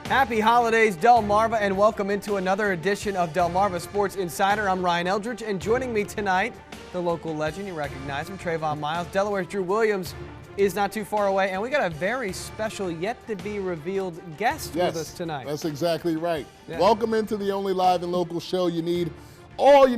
Happy holidays, Delmarva, and welcome into another edition of Delmarva Sports Insider. I'm Ryan Eldridge, and joining me tonight, the local legend, you recognize him, Trayvon Miles. Delaware's Drew Williams is not too far away, and we got a very special, yet-to-be-revealed guest with us tonight. That's exactly right. Yeah. Welcome into the only live and local show you need. All you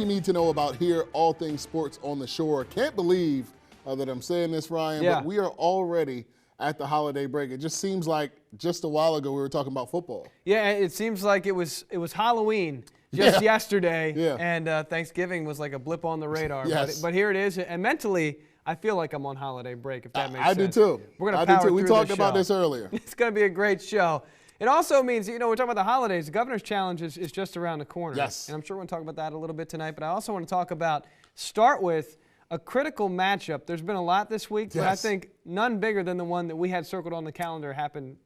need to know about here, all things sports on the shore. Can't believe that I'm saying this, Ryan, but we are already at the holiday break. It just seems like just a while ago we were talking about football. Yeah, it seems like it was Halloween just yesterday, and Thanksgiving was like a blip on the radar. Yes. But here it is, and mentally, I feel like I'm on holiday break, if that makes sense. I do too. We're going to power through We talked about this earlier. It's going to be a great show. It also means, we're talking about the holidays. The Governor's Challenge is just around the corner. Yes. And I'm sure we're going to talk about that a little bit tonight, but I also want to start with a critical matchup. There's been a lot this week, but I think none bigger than the one that we had circled on the calendar happened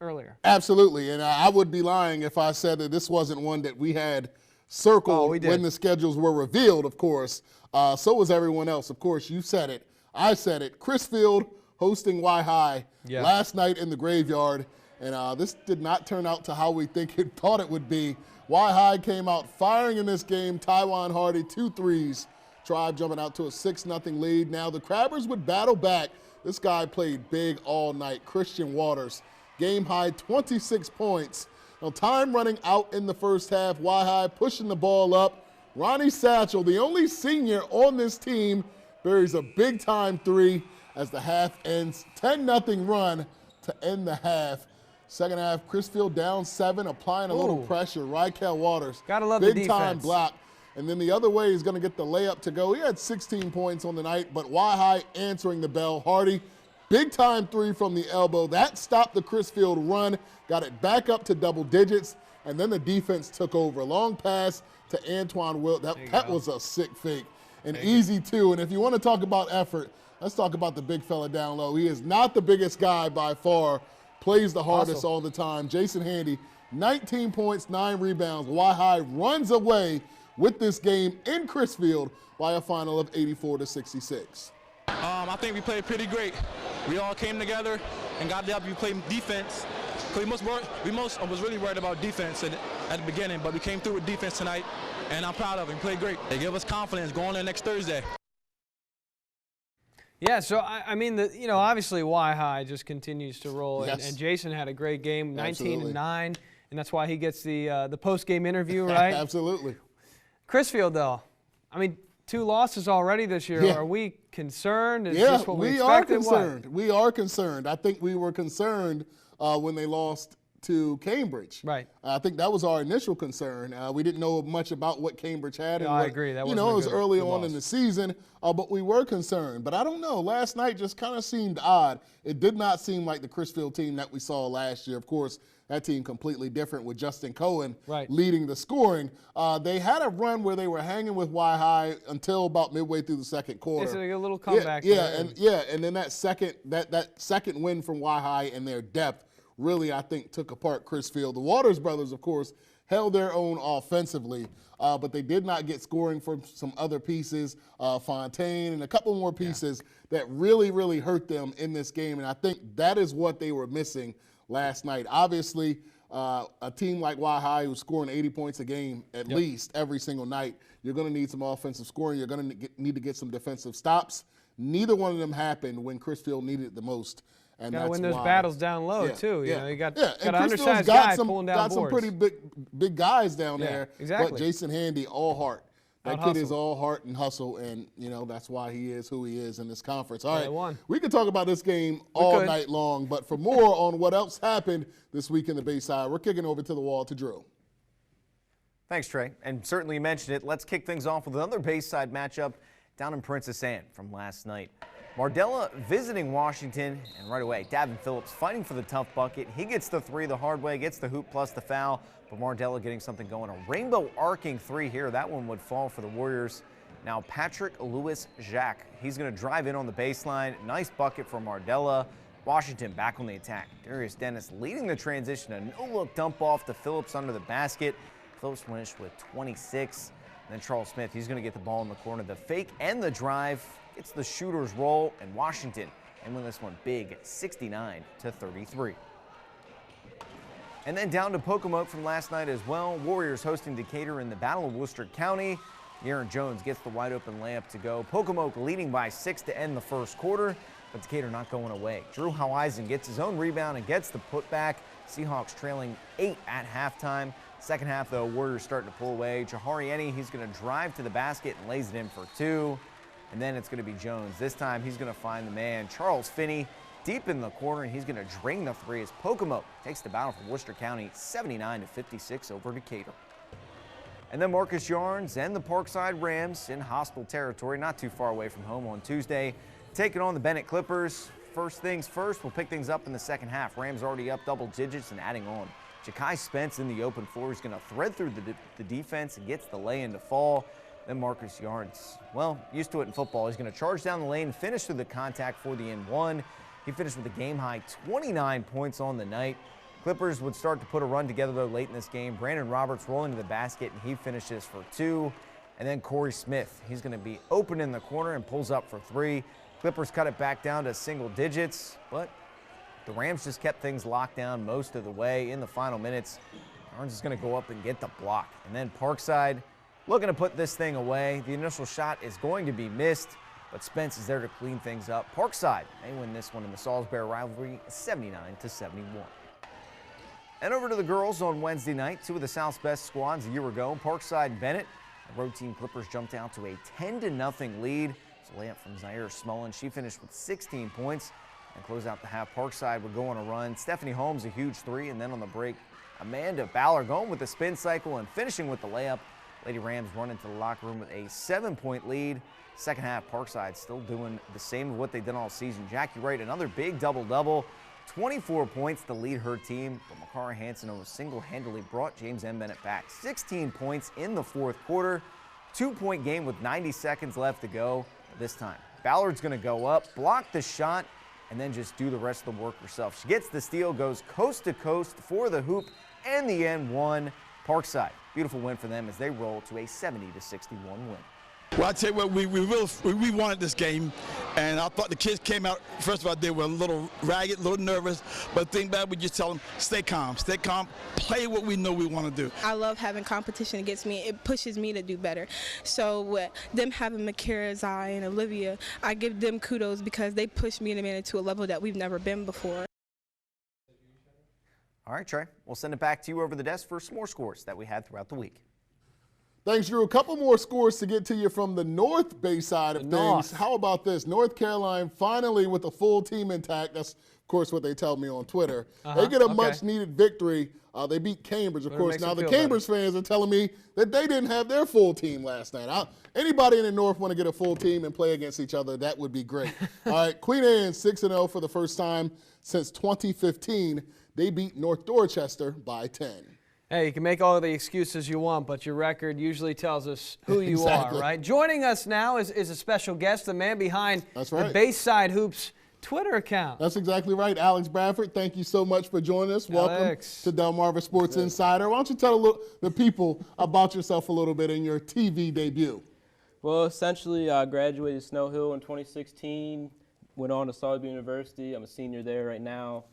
earlier. Absolutely, and I would be lying if I said that this wasn't one that we had circled when the schedules were revealed, of course. So was everyone else. Of course, you said it. I said it. Chrisfield hosting Y-High last night in the graveyard, and this did not turn out to how we thought it would be. Y-High came out firing in this game. Tywan Hardy, 2 threes. Tribe jumping out to a 6-0 lead. Now the Crabbers would battle back. This guy played big all night. Christian Waters, game high 26 points. Now time running out in the first half. Y-High pushing the ball up. Ronnie Satchel, the only senior on this team, buries a big-time 3 as the half ends. 10-0 run to end the half. Second half, Chrisfield down 7, applying a little pressure. Rykel Waters, gotta love the defense. Big-time block. And then the other way, he's going to get the layup to go. He had 16 points on the night, but Y-High answering the bell. Hardy, big-time 3 from the elbow. That stopped the Chrisfield run, got it back up to double digits, and then the defense took over. Long pass to Antoine Wilt. That was a sick fake. And easy, too. And if you want to talk about effort, let's talk about the big fella down low. He is not the biggest guy by far, plays the hardest all the time. Jason Handy, 19 points, 9 rebounds. Y-High runs away with this game in Chrisfield by a final of 84-66. I think we played pretty great. We all came together and got the opportunity to play defense. We was really worried about defense at the beginning, but we came through with defense tonight, and I'm proud of it. We played great. They give us confidence going into next Thursday. Yeah, so I mean, obviously Y-High just continues to roll, and Jason had a great game, 19-9, and that's why he gets the post-game interview, right? Absolutely. Chrisfield, though, I mean, 2 losses already this year. Are we concerned? Is this what we expected? Are concerned. We are concerned. I think we were concerned when they lost to Cambridge. Right. I think that was our initial concern. We didn't know much about what Cambridge had. No, I agree. That it was early on in the season, but we were concerned. But I don't know. Last night just kind of seemed odd. It did not seem like the Chrisfield team that we saw last year. Of course, that team completely different with Justin Cohen leading the scoring. They had a run where they were hanging with Y-High until about midway through the second quarter. It's like a little comeback. And then that second win from Y-High and their depth really, I think, took apart Chrisfield. The Waters brothers, of course, held their own offensively, but they did not get scoring from some other pieces, Fontaine and a couple more pieces that really, really hurt them in this game. And I think that is what they were missing last night. Obviously, a team like Y-High who's scoring 80 points a game at least every single night, you're going to need some offensive scoring. You're going to need to get some defensive stops. Neither one of them happened when Chrisfield needed it the most. And got to win those battles down low, too. You got an and undersized guy pulling down boards. Got some pretty big guys down there. Exactly. But Jason Handy, all heart. That kid is all heart and hustle, and, that's why he is who he is in this conference. All right, we could talk about this game all night long, but for more on what else happened this week in the Bayside, we're kicking over to the wall to Drew. Thanks, Trey. And certainly you mentioned it. Let's kick things off with another Bayside matchup down in Princess Anne from last night. Mardella visiting Washington, and right away, Davin Phillips fighting for the tough bucket. He gets the 3 the hard way, gets the hoop plus the foul, but Mardella getting something going. A rainbow arcing 3 here. That one would fall for the Warriors. Now Patrick Lewis-Jacques, he's going to drive in on the baseline. Nice bucket for Mardella. Washington back on the attack. Darius Dennis leading the transition. A no-look dump off to Phillips under the basket. Phillips finished with 26. And then Charles Smith, he's going to get the ball in the corner. The fake and the drive. It's the shooter's roll, and Washington and win this one big, 69-33. And then down to Pocomoke from last night as well. Warriors hosting Decatur in the Battle of Worcester County. Aaron Jones gets the wide open layup to go. Pocomoke leading by 6 to end the first quarter, but Decatur not going away. Drew Howeisen gets his own rebound and gets the putback. Seahawks trailing 8 at halftime. Second half, though, Warriors starting to pull away. Jahari Eni, he's going to drive to the basket and lays it in for 2. And then it's going to be Jones. This time he's going to find the man, Charles Finney, deep in the corner, and he's going to drain the 3 as Pocomoke takes the battle for Worcester County 79-56 over Decatur. And then Marcus Yarns and the Parkside Rams in hostile territory, not too far away from home on Tuesday, taking on the Bennett Clippers. First things first, we'll pick things up in the second half. Rams already up double digits and adding on. Ja'Kai Spence in the open floor is going to thread through the defense and gets the lay-in to fall. Then Marcus Yarns, well, used to it in football. He's going to charge down the lane, finish through the contact for the N1. He finished with a game-high 29 points on the night. Clippers would start to put a run together, though, late in this game. Brandon Roberts rolling to the basket, and he finishes for 2. And then Corey Smith, he's going to be open in the corner and pulls up for 3. Clippers cut it back down to single digits, but the Rams just kept things locked down most of the way. In the final minutes, Yarns is going to go up and get the block. And then Parkside looking to put this thing away. The initial shot is going to be missed, but Spence is there to clean things up. Parkside may win this one in the Salisbury rivalry 79-71. And over to the girls on Wednesday night. 2 of the South's best squads a year ago. Parkside Bennett. The road team Clippers jumped out to a 10-0 lead. It's a layup from Zaire Smullen. She finished with 16 points. And close out the half, Parkside would go on a run. Stephanie Holmes, a huge 3. And then on the break, Amanda Ballard going with the spin cycle and finishing with the layup. Lady Rams run into the locker room with a 7-point lead. Second half, Parkside still doing the same of what they've done all season. Jackie Wright, another big double-double. 24 points to lead her team, but Makara Hansen almost single-handedly brought James M. Bennett back. 16 points in the fourth quarter. 2-point game with 90 seconds left to go. This time, Ballard's going to go up, block the shot, and then just do the rest of the work herself. She gets the steal, goes coast to coast for the hoop, and the N1. Parkside, beautiful win for them as they roll to a 70-61 win. Well, I tell you what, we wanted this game, and I thought the kids came out. First of all, they were a little ragged, a little nervous, but the thing about it, we just tell them, stay calm, play what we know we want to do. I love having competition against me. It pushes me to do better. So them having Makara, Zai, and Olivia, I give them kudos because they pushed me and Amanda to a level that we've never been before. All right, Trey, we'll send it back to you over the desk for some more scores that we had throughout the week. Thanks, Drew. A couple more scores to get to you from the North Bay side of things. How about this? North Carolina finally with a full team intact. That's, of course, what they tell me on Twitter. They get a much-needed victory. They beat Cambridge, of course. Now, the Cambridge fans are telling me that they didn't have their full team last night. Anybody in the North want to get a full team and play against each other, that would be great. All right, Queen Anne 6-0 for the first time since 2015. They beat North Dorchester by 10. Hey, you can make all the excuses you want, but your record usually tells us who you are, right? Joining us now is a special guest, the man behind the Bayside Hoops Twitter account. That's exactly right. Alex Bradford, thank you so much for joining us. Welcome to Delmarva Sports Insider. Why don't you tell the people about yourself a little bit in your TV debut? Well, essentially, I graduated Snow Hill in 2016, went on to Salisbury University. I'm a senior there right now.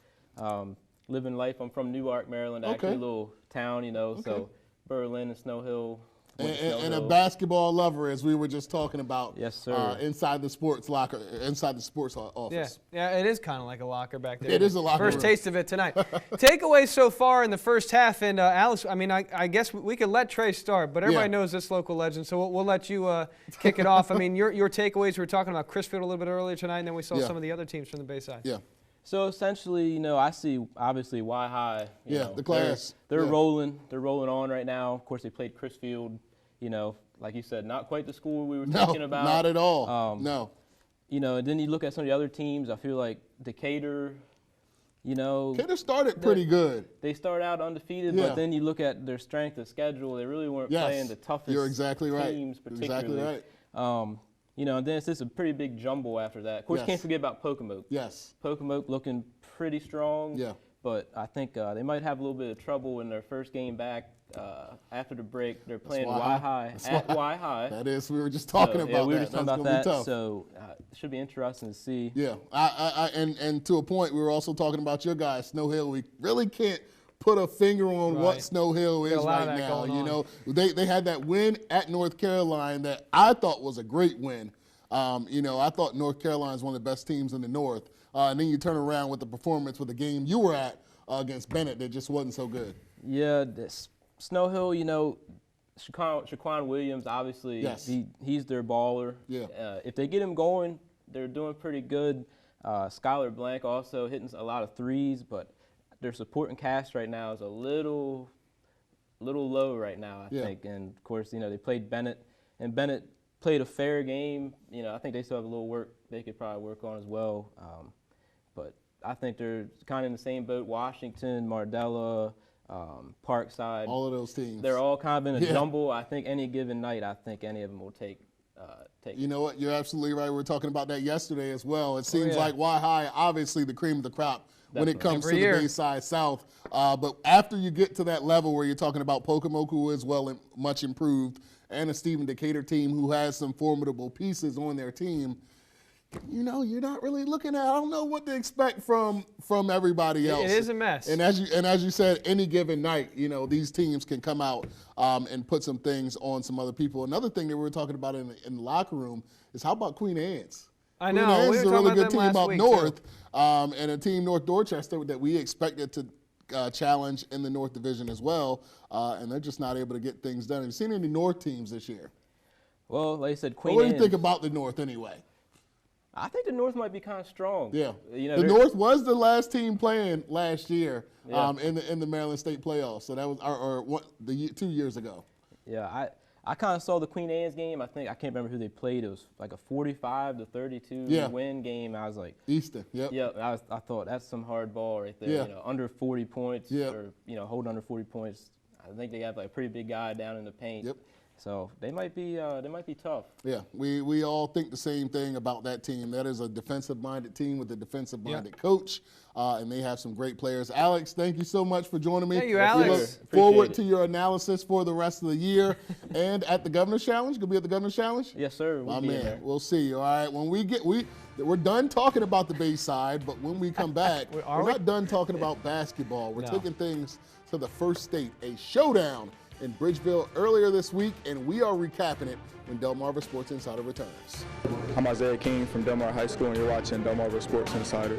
Living life. I'm from Newark, Maryland, actually a little town, you know, so Berlin and Snow Hill. And a basketball lover, as we were just talking about. Yes, sir. Inside the sports locker, inside the sports office. Yeah, it is kind of like a locker back there. It is a locker room. First taste of it tonight. Takeaways so far in the first half, and Alex, I mean, I guess we could let Trey start, but everybody knows this local legend, so we'll let you kick it off. I mean, your takeaways, we were talking about Chrisfield a little bit earlier tonight, and then we saw some of the other teams from the Bayside. Yeah. So essentially, you know, I see obviously Y High. You know, the class. They're rolling. They're rolling on right now. Of course, they played Chrisfield. You know, like you said, not quite the school we were thinking about. Not at all. No. You know, and then you look at some of the other teams. I feel like Decatur. You know, Decatur started pretty good. They started out undefeated, but then you look at their strength of schedule. They really weren't playing the toughest teams, particularly. Exactly right. You know, and then it's just a pretty big jumble after that. Of course, can't forget about Pocomoke. Yes. Pocomoke looking pretty strong. Yeah. But I think they might have a little bit of trouble in their first game back after the break. They're playing Y High at Y High. That is, we were just talking about that. Yeah, we were just talking about that. Tough. So it should be interesting to see. Yeah. And to a point, we were also talking about your guys, Snow Hill. We really can't put a finger on what Snow Hill is right now. You know, they had that win at North Carolina that I thought was a great win. You know, I thought North Carolina is one of the best teams in the North. And then you turn around with the performance with the game you were at against Bennett that just wasn't so good. Yeah, Snow Hill, you know, Shaquan Williams, obviously, he's their baller. Yeah. If they get him going, they're doing pretty good. Skylar Blank also hitting a lot of threes, but their supporting cast right now is a little low right now, I think. And, of course, you know, they played Bennett, and Bennett played a fair game. You know, I think they still have a little work they could probably work on as well. But I think they're kind of in the same boat. Washington, Mardella, Parkside. All of those teams. They're all kind of in a jumble. I think any given night, I think any of them will take You know what? You're absolutely right. We were talking about that yesterday as well. It seems like Y-High, obviously the cream of the crop when it comes to the Bayside South. But after you get to that level where you're talking about Pocomoke as well and much improved, and a Stephen Decatur team who has some formidable pieces on their team, you know, you're not really looking at, I don't know what to expect from everybody else. It is a mess. And as you said, any given night, you know, these teams can come out and put some things on some other people. Another thing that we were talking about in the locker room is how about Queen Anne's? I know. Queen Anne's is a really good team up north, and a team North Dorchester that we expected to challenge in the North Division as well, and they're just not able to get things done. Have you seen any North teams this year? Well, like I said, Queen What do you think about the North anyway? I think the North might be kind of strong. Yeah, you know, the North was the last team playing last year in the Maryland State playoffs. So that was 2 years ago. Yeah, I kind of saw the Queen Anne's game. I can't remember who they played. It was like a 45-32 win game. I was like Easton. Yep. Yeah, I thought that's some hard ball right there. Yeah. You know, under 40 points or hold under 40 points. I think they have like a pretty big guy down in the paint. Yep. So they might be tough. Yeah, we all think the same thing about that team. That is a defensive-minded team with a defensive-minded coach, and they have some great players. Alex, thank you so much for joining me. Thank you, Alex. We look forward to your analysis for the rest of the year and at the Governor's Challenge. Gonna be at the Governor's Challenge? Yes, sir. My man, we'll see you. All right, when we're done talking about the Bayside, but when we come back, we're not done talking about basketball. We're taking things to the first state, a showdown in Bridgeville earlier this week, and we are recapping it when Delmarva Sports Insider returns. I'm Isaiah King from Delmarva High School, and you're watching Delmarva Sports Insider.